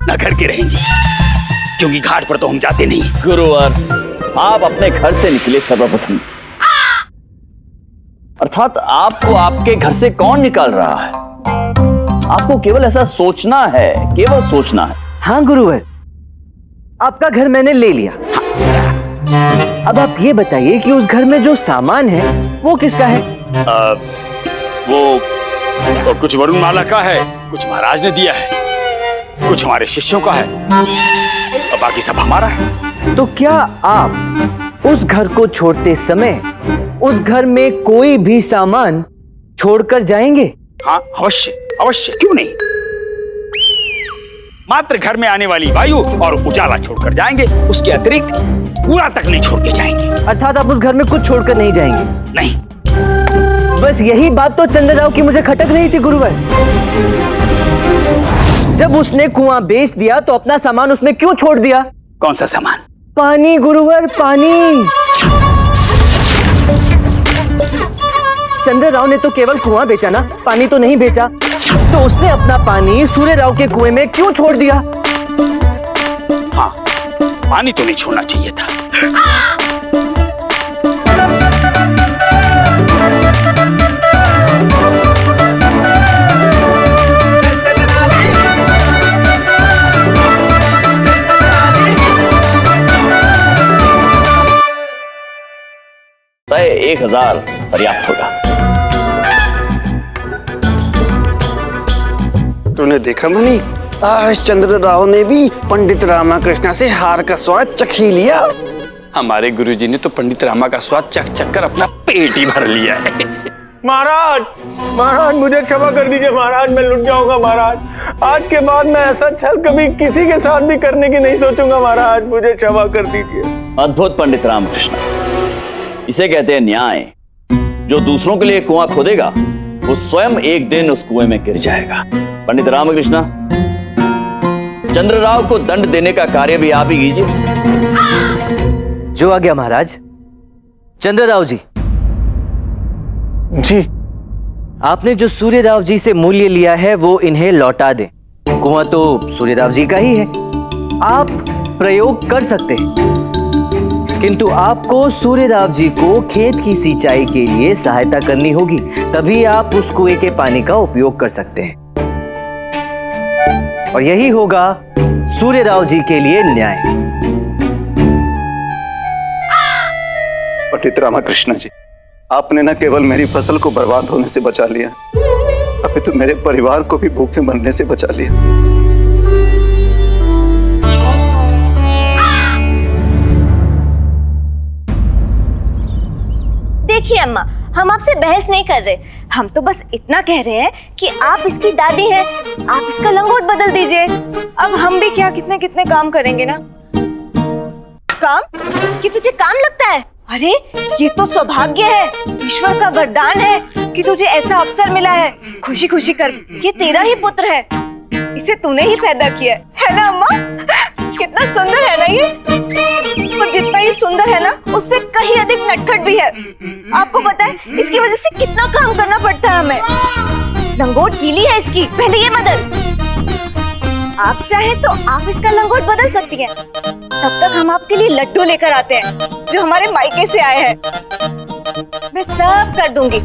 घर के रहेंगे, क्योंकि घाट पर तो हम जाते नहीं। गुरुवर आप अपने घर से निकले सर्वप्रथम, अर्थात आपको आपके घर से कौन निकाल रहा है? आपको केवल ऐसा सोचना है, केवल सोचना है। हाँ गुरुवर, आपका घर मैंने ले लिया। अब आप ये बताइए कि उस घर में जो सामान है वो किसका है? वो कुछ वरुणमाला का है, कुछ महाराज ने दिया है। कुछ हमारे शिष्यों का है और बाकी सब हमारा है। तो क्या आप उस घर को छोड़ते समय उस घर में कोई भी सामान छोड़कर जाएंगे? हाँ, अवश्य अवश्य, क्यों नहीं। मात्र घर में आने वाली वायु और उजाला छोड़कर जाएंगे, उसके अतिरिक्त कूड़ा तक नहीं छोड़ के जाएंगे। अर्थात आप उस घर में कुछ छोड़कर नहीं जाएंगे? नहीं। बस यही बात तो चंद्रराव की मुझे खटक रही थी गुरुवर। जब उसने कुआं बेच दिया तो अपना सामान उसमें क्यों छोड़ दिया? कौन सा सामान? पानी गुरुवर, पानी। चंद्रराव ने तो केवल कुआं बेचा ना, पानी तो नहीं बेचा। तो उसने अपना पानी सूर्यराव के कुएं में क्यों छोड़ दिया? हाँ, पानी तो नहीं छोड़ना चाहिए था। चाहे 1000 पर्याप्त होगा। तूने देखा मनी, आज चंद्रराव ने भी पंडित रामाकृष्ण से हार का स्वाद चख ही लिया। हमारे गुरुजी ने तो पंडित रामा का स्वाद चख चख कर अपना पेट ही भर लिया है। महाराज, महाराज मुझे क्षमा कर दीजिए महाराज, मैं लुट जाऊंगा महाराज। आज के बाद मैं ऐसा छल कभी किसी के साथ भी करने की नहीं सोचूंगा महाराज, मुझे क्षमा कर दीजिए। अद्भुत पंडित रामकृष्ण, इसे कहते हैं न्याय। जो दूसरों के लिए कुआं खोदेगा वो स्वयं एक दिन उस कुएं में गिर जाएगा। पंडित रामकृष्ण, चंद्रराव को दंड देने का कार्य भी आप ही कीजिए। जो आ गया महाराज। चंद्रराव जी, जी, आपने जो सूर्यराव जी से मूल्य लिया है वो इन्हें लौटा दें। कुआं तो सूर्यराव जी का ही है, आप प्रयोग कर सकते हैं, किंतु आपको सूर्यराव जी को खेत की सिंचाई के लिए सहायता करनी होगी, तभी आप उस कुएं के पानी का उपयोग कर सकते हैं। और यही होगा सूर्यराव जी के लिए न्याय। पंडित रामाकृष्ण जी, आपने न केवल मेरी फसल को बर्बाद होने से बचा लिया, अभी तो मेरे परिवार को भी भूखे मरने से बचा लिया। देखिए अम्मा, हम आपसे बहस नहीं कर रहे, हम तो बस इतना कह रहे हैं कि आप इसकी दादी हैं, आप इसका लंगोट बदल दीजिए। अब हम भी क्या कितने कितने काम करेंगे ना। काम? कि तुझे काम लगता है? अरे ये तो सौभाग्य है, ईश्वर का वरदान है कि तुझे ऐसा अवसर मिला है। खुशी खुशी कर, ये तेरा ही पुत्र है, इसे तूने ही पैदा किया है ना अम्मा? कितना सुंदर है ना ये, और जितना ही सुंदर है ना उससे कहीं अधिक नटखट भी है। आपको पता है इसकी वजह से कितना काम करना पड़ता है हमें। लंगोट गीली है इसकी, पहले ये बदल। आप चाहे तो आप इसका लंगोट बदल सकती हैं, तब तक हम आपके लिए लड्डू लेकर आते हैं जो हमारे मायके से आए हैं। मैं सब कर दूंगी।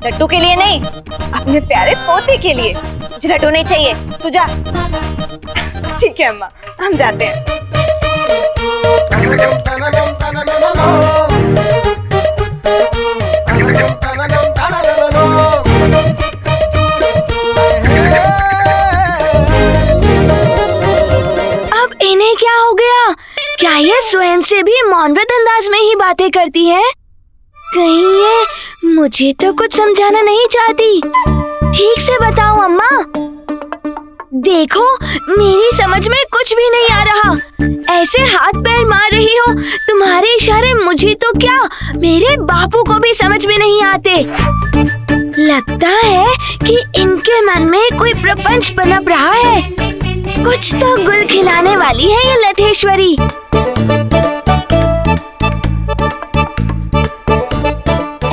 लड्डू के लिए नहीं, अपने प्यारे पोते के लिए। मुझे लड्डू नहीं चाहिए, तू जा। ठीक है अम्मा, हम जाते हैं। अब इन्हें क्या हो गया? क्या ये स्वयं से भी मौनव्रत अंदाज में ही बातें करती है? कहीं ये मुझे तो कुछ समझाना नहीं चाहती। ठीक से बताओ अम्मा। देखो, मेरी समझ में कुछ भी नहीं आ रहा। ऐसे हाथ पैर मार रही हो, तुम्हारे इशारे मुझे तो क्या मेरे बापू को भी समझ में नहीं आते। लगता है कि इनके मन में कोई प्रपंच पनप रहा है। कुछ तो गुल खिलाने वाली है ये लठेश्वरी।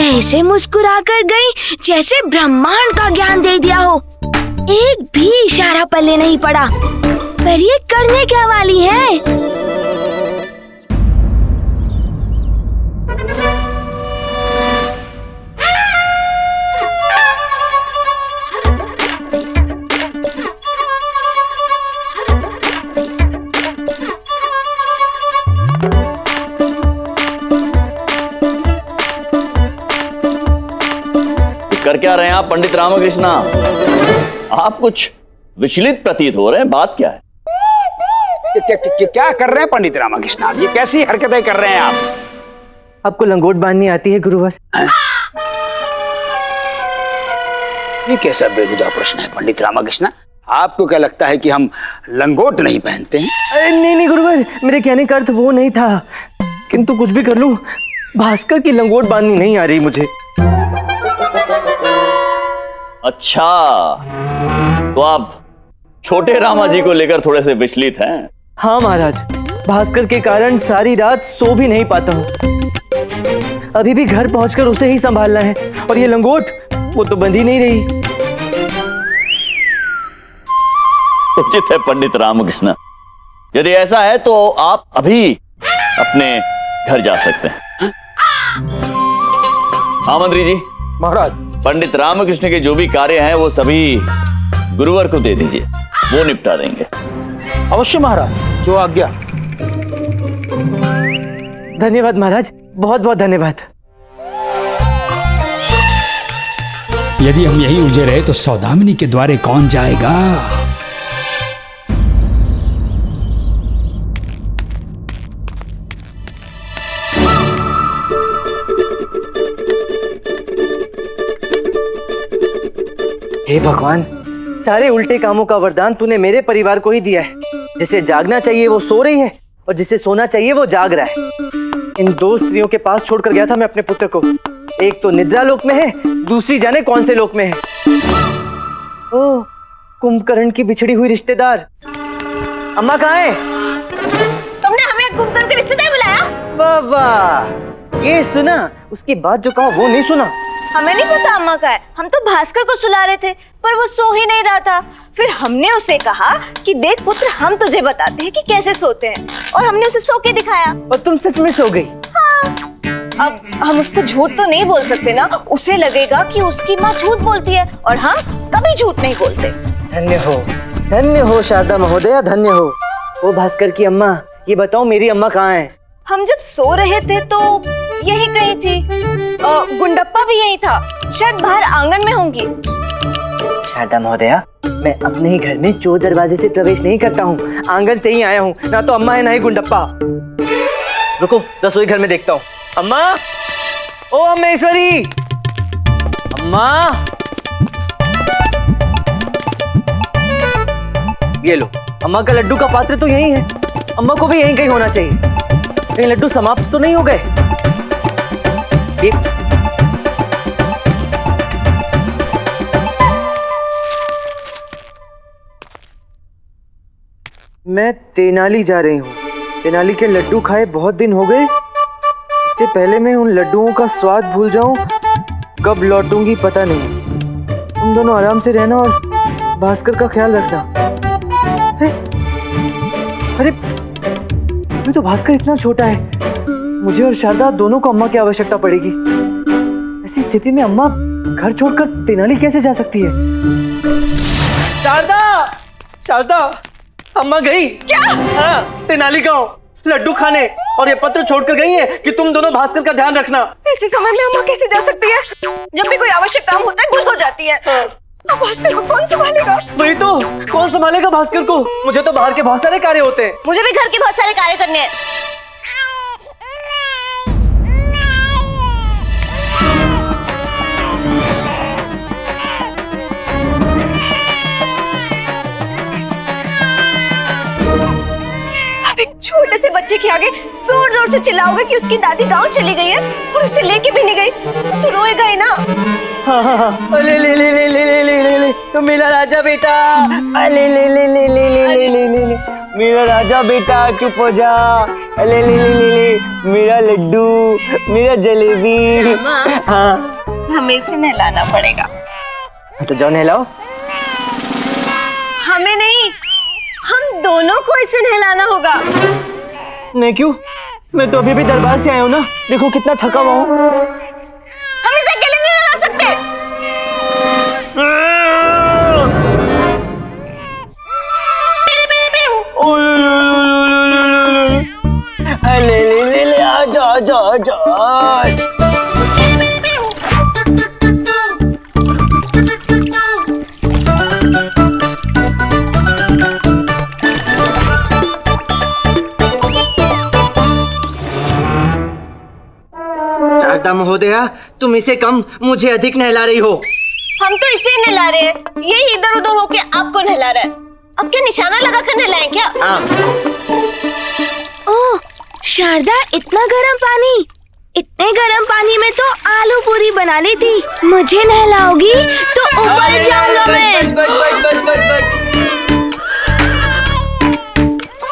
ऐसे मुस्कुराकर गई जैसे ब्रह्मांड का ज्ञान दे दिया हो। एक भी इशारा पल्ले नहीं पड़ा। पर ये करने क्या वाली है? कर क्या रहे हैं आप पंडित रामकृष्ण? आप कुछ विचलित प्रतीत हो रहे हैं, बात क्या है? क्या कर रहे हैं पंडित रामाकृष्ण आप? ये कैसी हरकतें कर रहे हैं आप? आपको लंगोट बांधनी आती है गुरुवर? ये कैसा बेहुदा प्रश्न है पंडित रामाकृष्ण? आपको क्या लगता है कि हम लंगोट नहीं पहनते हैं? अरे नहीं गुरुवर, मेरे कहने का अर्थ वो नहीं था, किंतु कुछ भी कर लूं, भास्कर की लंगोट बांधनी नहीं आ रही मुझे। अच्छा, तो आप छोटे रामा जी को लेकर थोड़े से विचलित हैं? हाँ महाराज, भास्कर के कारण सारी रात सो भी नहीं पाता हूँ। अभी भी घर पहुंचकर उसे ही संभालना है, और ये लंगोट वो तो बंध ही नहीं रही। उचित है पंडित रामकृष्ण, यदि ऐसा है तो आप अभी अपने घर जा सकते हैं। हाँ मंत्री जी। महाराज, पंडित रामकृष्ण के जो भी कार्य हैं वो सभी गुरुवर को दे दीजिए, वो निपटा देंगे। अवश्य महाराज, जो आज्ञा। धन्यवाद महाराज, बहुत बहुत धन्यवाद। यदि हम यही उलझे रहे तो सौदामिनी के द्वारे कौन जाएगा? हे भगवान, सारे उल्टे कामों का वरदान तूने मेरे परिवार को ही दिया है। जिसे जागना चाहिए वो सो रही है, और जिसे सोना चाहिए वो जाग रहा है। इन दो स्त्रियों के पास छोड़कर गया था मैं अपने पुत्र को, एक तो निद्रा लोक में है, दूसरी जाने कौन से लोक में है। ओह, कुंभकर्ण की बिछड़ी हुई रिश्तेदार। अम्मा कहाँ है? तुमने हमें कुंभकर्ण के रिश्तेदार बुलाया? वाह वाह, ये सुना, उसकी बात जो कहा वो नहीं सुना। हमें नहीं पता अम्मा का है, हम तो भास्कर को सुला रहे थे, पर वो सो ही नहीं रहा था। फिर हमने उसे कहा कि देख पुत्र, हम तुझे बताते हैं कि कैसे सोते हैं, और हमने उसे सो के दिखाया। और तुम सच में सो गई? हाँ। अब हम उसको झूठ तो नहीं बोल सकते ना, उसे लगेगा कि उसकी माँ झूठ बोलती है, और हम कभी झूठ नहीं बोलते। धन्य हो शारदा महोदया, धन्य हो। ओ भास्कर की अम्मा, ये बताओ मेरी अम्मा कहाँ है? हम जब सो रहे थे तो यही कहीं थी। गुंडप्पा भी यही था, शायद बाहर आंगन में होंगी। शारदा महोदया, मैं अपने ही घर में चोर दरवाजे से प्रवेश नहीं करता हूँ, आंगन से ही आया हूँ। ना तो अम्मा है ना ही गुंडप्पा। रुको, रसोई घर में देखता हूँ। अम्मा, ओ अम्मेश्वरी, अम्मा, ये लो, अम्मा का लड्डू का पात्र तो यही है, अम्मा को भी यहीं कहीं होना चाहिए। कहीं लड्डू समाप्त तो नहीं हो गए? मैं तेनाली जा रही हूँ। तेनाली के लड्डू खाए बहुत दिन हो गए। इससे पहले मैं उन लड्डुओं का स्वाद भूल जाऊं, कब लौटूंगी पता नहीं। तुम दोनों आराम से रहना और भास्कर का ख्याल रखना। अरे अभी तो भास्कर इतना छोटा है, मुझे और शारदा दोनों को अम्मा की आवश्यकता पड़ेगी। ऐसी स्थिति में अम्मा घर छोड़कर तेनाली कैसे जा सकती है? शारदा, शारदा, अम्मा गई क्या? हाँ, तेनाली गांव लड्डू खाने, और ये पत्र छोड़कर गई है कि तुम दोनों भास्कर का ध्यान रखना। ऐसे समय में अम्मा कैसे जा सकती है? जब भी कोई आवश्यक काम होता है गुल हो जाती है। अब भास्कर को कौन संभालेगा? वही तो, कौन संभालेगा भास्कर को? मुझे तो बाहर के बहुत सारे कार्य होते हैं। मुझे भी घर के बहुत सारे कार्य करने हैं। अब एक छोटे से बच्चे के आगे जोर जोर से चिल्लाओगे कि उसकी दादी गांव चली गई है और उसे लेके भी नहीं गई, तो रोएगा ही ना। हाँ हाँ हाँ, ले ले ले ले ले ले ले ले ले, तो मेरा राजा बेटा, ले ले ले ले ले ले ले ले ले ले, मेरा राजा बेटा चुप हो जा, ले ले ले ले ले, मेरा लड्डू, मेरा जलेबी। हाँ, हमें इसे नहलाना पड़ेगा। तो जाओ नहलाओ। हमें नहीं, हम दोनों को इसे नहलाना होगा। नहीं क्यों? मैं तो अभी भी दरबार से आया हूँ ना, देखो कितना थका हुआ हूँ। हम इसे अकेले नहीं नहला सकते। ले ले ले ले, आजा आजा आजा। शारदा महोदया, तुम इसे कम मुझे अधिक नहला रही हो। हम तो इसे नहला रहे हैं, यही इधर उधर होके आपको नहला रहा है। अब क्या निशाना लगा कर नहलाएं क्या? ओह शारदा, इतना गर्म पानी? इतने गर्म पानी में तो आलू पूरी बना ली थी। मुझे नहलाओगी तो ऊपर जाऊंगा मैं।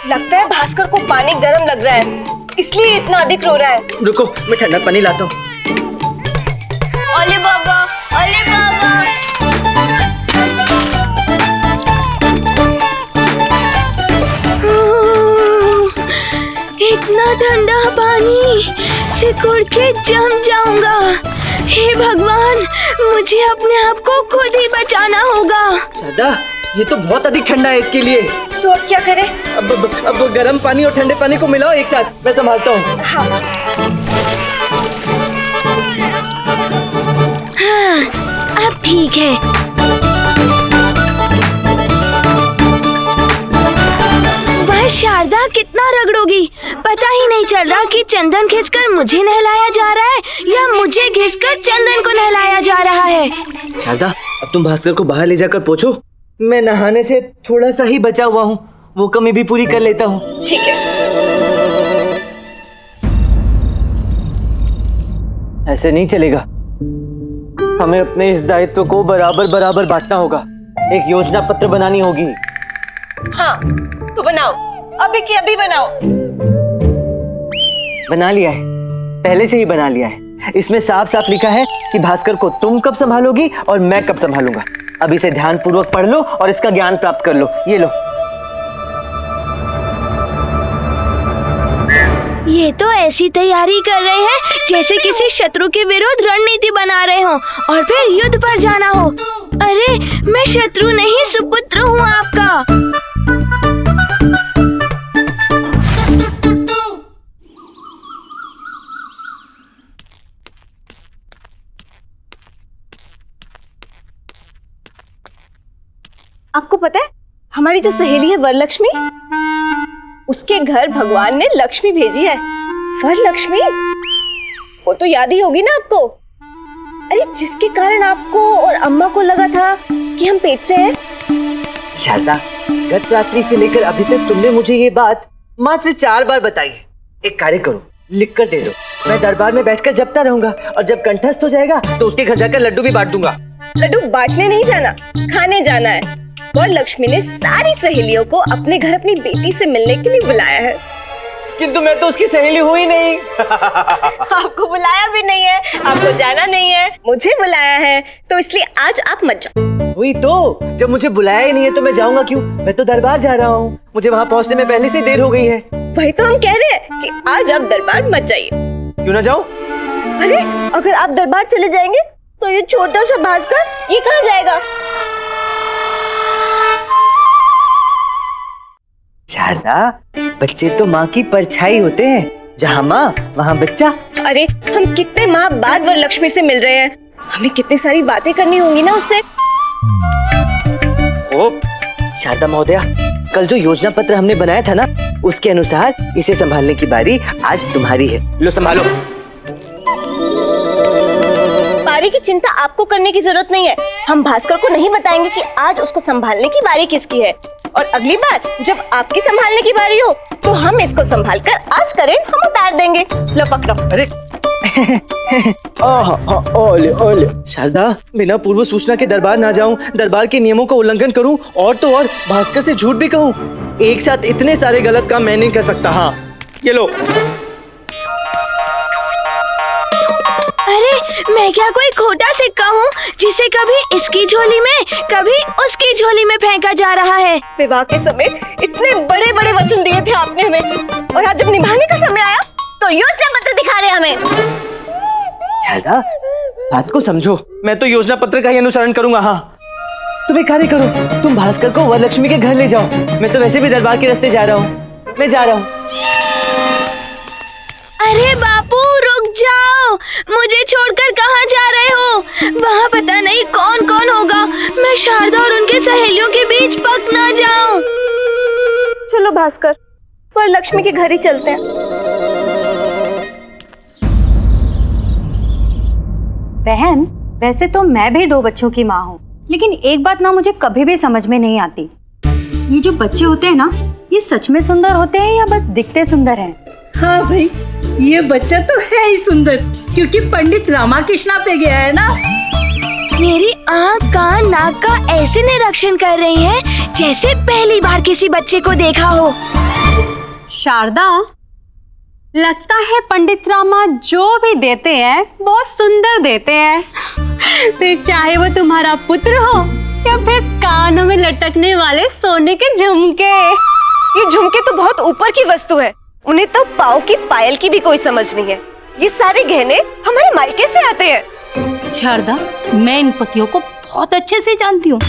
लगता है भास्कर को पानी गर्म लग रहा है, इसलिए इतना अधिक रो रहा है। रुको, मैं ठंडा पानी लाता हूँ। ओले बाबा, ओले बाबा। इतना ठंडा पानी, सिकुड़ के जम जाऊंगा। हे भगवान, मुझे अपने आप को खुद ही बचाना होगा। शारदा, ये तो बहुत अधिक ठंडा है इसके लिए। तो अब क्या करें? अब गर्म पानी और ठंडे पानी को मिलाओ एक साथ, मैं संभालता हूँ। हाँ, अब ठीक है। वह शारदा कितना रगड़ोगी, पता ही नहीं चल रहा कि चंदन घिसकर मुझे नहलाया जा रहा है या मुझे घिसकर चंदन को नहलाया जा रहा है। शारदा, अब तुम भास्कर को बाहर ले जाकर पोंछो। मैं नहाने से थोड़ा सा ही बचा हुआ हूँ, वो कमी भी पूरी कर लेता हूँ। ठीक है। ऐसे नहीं चलेगा, हमें अपने इस दायित्व को बराबर बराबर बांटना होगा। एक योजना पत्र बनानी होगी। हाँ, तो बनाओ, अभी की अभी बनाओ। बना लिया है, पहले से ही बना लिया है। इसमें साफ साफ लिखा है कि भास्कर को तुम कब संभालोगी और मैं कब संभालूंगा। अब इसे ध्यान पूर्वक पढ़ लो और इसका ज्ञान प्राप्त कर लो। ये लो। ये तो ऐसी तैयारी कर रहे हैं जैसे किसी शत्रु के विरुद्ध रणनीति बना रहे हो और फिर युद्ध पर जाना हो। अरे मैं शत्रु नहीं, सुपुत्र हूँ आपका। आपको पता है, हमारी जो सहेली है वरलक्ष्मी, उसके घर भगवान ने लक्ष्मी भेजी है। वरलक्ष्मी, वो तो याद ही होगी ना आपको। अरे जिसके कारण आपको और अम्मा को लगा था कि हम पेट से हैं। शारदा, गत रात्रि से लेकर अभी तक तुमने मुझे ये बात मात्र 4 बार बताई है। एक कार्य करो, लिख कर दे दो। मैं दरबार में बैठकर जपता रहूंगा और जब कंठस्थ हो जाएगा तो उसके घर जाकर लड्डू भी बांट दूंगा। लड्डू बांटने नहीं जाना, खाने जाना है। वरलक्ष्मी ने सारी सहेलियों को अपने घर अपनी बेटी से मिलने के लिए बुलाया है। किंतु मैं तो उसकी सहेली हुई नहीं। आपको बुलाया भी नहीं है, आपको जाना नहीं है, मुझे बुलाया है, तो इसलिए आज आप मत जाओ। वही तो, जब मुझे बुलाया ही नहीं है तो मैं जाऊंगा क्यों? मैं तो दरबार जा रहा हूँ, मुझे वहाँ पहुँचने में पहले से देर हो गई है। वही तो हम कह रहे हैं कि आज आप दरबार मत जाइए। क्यों ना जाऊँ? अरे अगर आप दरबार चले जाएंगे तो ये छोटा सा भास्कर ये कहाँ जाएगा? शारदा, बच्चे तो माँ की परछाई होते हैं, जहाँ माँ वहाँ बच्चा। अरे हम कितने माह बाद वरलक्ष्मी से मिल रहे हैं, हमें कितनी सारी बातें करनी होंगी ना उससे। ओ शारदा महोदया, कल जो योजना पत्र हमने बनाया था ना, उसके अनुसार इसे संभालने की बारी आज तुम्हारी है। लो संभालो। बारी की चिंता आपको करने की जरूरत नहीं है। हम भास्कर को नहीं बताएंगे कि आज उसको संभालने की बारी किसकी है, और अगली बार जब आपकी संभालने की बारी हो तो हम इसको संभाल कर आज करें हम उतार देंगे। लो पकड़ो। अरे ओले ओले। शारदा, बिना पूर्व सूचना के दरबार ना जाऊं, दरबार के नियमों का उल्लंघन करूं और तो और भास्कर से झूठ भी कहूं। एक साथ इतने सारे गलत काम मैं नहीं कर सकता। हाँ, ये लो। अरे मैं क्या कोई खोटा सिक्का हूँ जिसे कभी इसकी झोली में कभी उसकी झोली में फेंका जा रहा है। विवाह के समय इतने बड़े बड़े वचन दिए थे आपने हमें, और आज जब निभाने का समय आया तो योजना पत्र दिखा रहे हमें। शारदा, बात को समझो, मैं तो योजना पत्र का ही अनुसरण करूंगा। हाँ, तुम एक कार्य करो, तुम भास्कर को वरलक्ष्मी के घर ले जाओ। मैं तो वैसे भी दरबार के रास्ते जा रहा हूँ, मैं जा रहा हूँ। अरे बापू रुक जाओ, मुझे छोड़कर कहाँ जा रहे हो? वहाँ पता नहीं कौन कौन होगा, मैं शारदा और उनके सहेलियों के बीच पक ना जाऊं। चलो भास्कर, वरलक्ष्मी के घर ही चलते हैं। बहन, वैसे तो मैं भी 2 बच्चों की माँ हूँ, लेकिन एक बात ना मुझे कभी भी समझ में नहीं आती। ये जो बच्चे होते हैं ना, ये सच में सुंदर होते हैं या बस दिखते सुंदर हैं? हाँ भाई, ये बच्चा तो है ही सुंदर, क्योंकि पंडित रामाकृष्णा पे गया है ना। मेरी आँख कान नाक का ऐसे निरीक्षण कर रही है जैसे पहली बार किसी बच्चे को देखा हो। शारदा, लगता है पंडित रामा जो भी देते हैं बहुत सुंदर देते हैं। फिर चाहे वो तुम्हारा पुत्र हो या फिर कानों में लटकने वाले सोने के झुमके। ये झुमके तो बहुत ऊपर की वस्तु है, उन्हें तो पाँव की पायल की भी कोई समझ नहीं है। ये सारे गहने हमारे मायके से आते हैं। शारदा, मैं इन पतियों को बहुत अच्छे से जानती हूँ।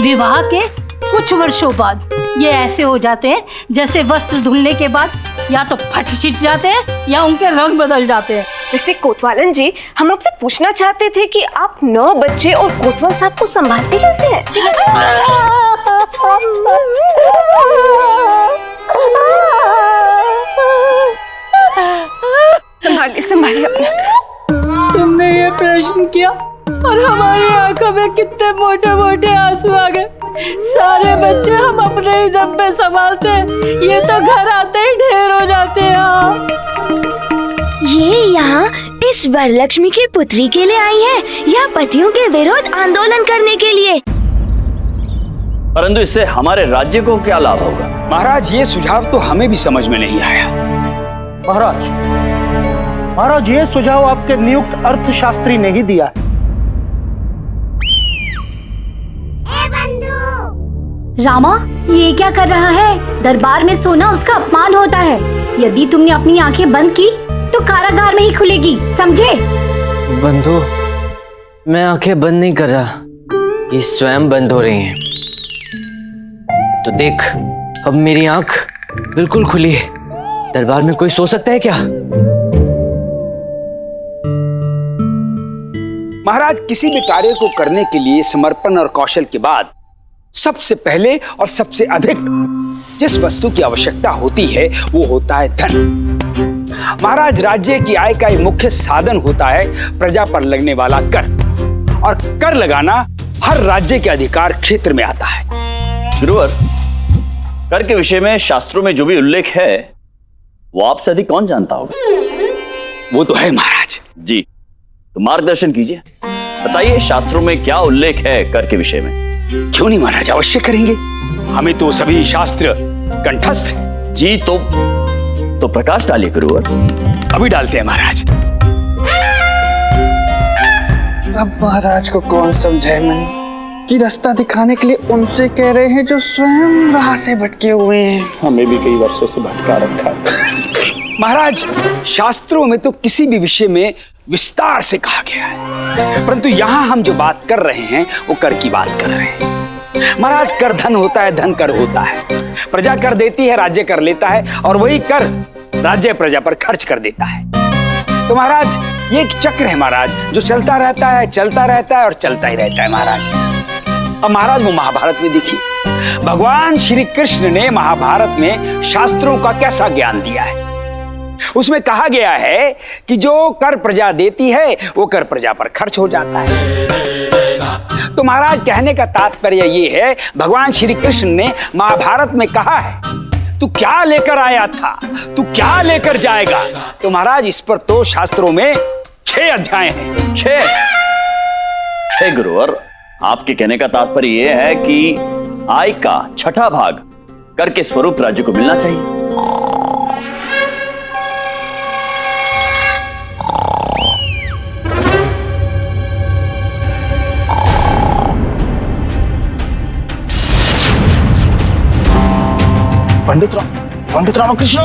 विवाह के कुछ वर्षों बाद ये ऐसे हो जाते हैं जैसे वस्त्र धुलने के बाद या तो फट छिट जाते हैं या उनके रंग बदल जाते हैं। वैसे कोतवालन जी, हम आपसे पूछना चाहते थे कि आप 9 बच्चे और कोतवाल साहब को संभालते कैसे हैं? संभालिए संभालिए अपना। तुमने ये प्रश्न किया और हमारी आंखों में कितने मोटे मोटे आंसू आ गए। सारे बच्चे हम अपने ही दम पे संभालते हैं, ये तो घर आते ही ढेर हो जाते हैं। ये यहाँ इस वरलक्ष्मी की पुत्री के लिए आई है या पतियों के विरोध आंदोलन करने के लिए? परंतु इससे हमारे राज्य को क्या लाभ होगा? महाराज, ये सुझाव तो हमें भी समझ में नहीं आया। महाराज, ये सुझाव आपके नियुक्त अर्थशास्त्री ने ही दिया है। रामा, ये क्या कर रहा है? दरबार में सोना उसका अपमान होता है। यदि तुमने अपनी आंखें बंद की तो कारागार में ही खुलेगी, समझे? बंधु, मैं आंखें बंद नहीं कर रहा, ये स्वयं बंद हो रही हैं। तो देख, अब मेरी आंख बिल्कुल खुली है। दरबार में कोई सो सकता है क्या? महाराज, किसी भी कार्य को करने के लिए समर्पण और कौशल के बाद सबसे पहले और सबसे अधिक जिस वस्तु की आवश्यकता होती है वो होता है धन। महाराज, राज्य की आय का एक मुख्य साधन होता है प्रजा पर लगने वाला कर, और कर लगाना हर राज्य के अधिकार क्षेत्र में आता है। गुरुवर, कर के विषय में शास्त्रों में जो भी उल्लेख है वो आपसे अधिक कौन जानता होगा? वो तो है महाराज। जी, तो मार्गदर्शन कीजिए, बताइए शास्त्रों में क्या उल्लेख है कर के विषय में? क्यों नहीं महाराज, अवश्य करेंगे। हमें तो सभी शास्त्र कंठस्थ है। जी, तो प्रकाश डालिए गुरुवर। अभी डालते हैं महाराज। अब महाराज को कौन समझाए मन कि रास्ता दिखाने के लिए उनसे कह रहे हैं जो स्वयं राह से भटके हुए हैं। हमें भी कई वर्षों से भटका रखा है। महाराज, शास्त्रों में तो किसी भी विषय में विस्तार से कहा गया है, परंतु यहाँ हम जो बात कर रहे हैं वो कर की बात कर रहे हैं। महाराज, कर धन होता है, धन कर होता है। प्रजा कर देती है, राज्य कर लेता है, और वही कर राज्य प्रजा पर खर्च कर देता है। तो महाराज, ये एक चक्र है महाराज, जो चलता रहता है, चलता रहता है और चलता ही रहता है महाराज। अब महाराज, वो महाभारत में देखिए, भगवान श्री कृष्ण ने महाभारत में शास्त्रों का कैसा ज्ञान दिया है। उसमें कहा गया है कि जो कर प्रजा देती है वो कर प्रजा पर खर्च हो जाता है। तो महाराज, कहने का तात्पर्य ये है, भगवान श्री कृष्ण ने महाभारत में कहा है तू क्या लेकर आया था, तू क्या लेकर जाएगा। तो महाराज, इस पर तो शास्त्रों में 6 अध्याय हैं। 6 गुरुवर, आपके कहने का तात्पर्य यह है कि आय का 6ठा भाग कर के स्वरूप राज्य को मिलना चाहिए। पंडित रामाकृष्ण,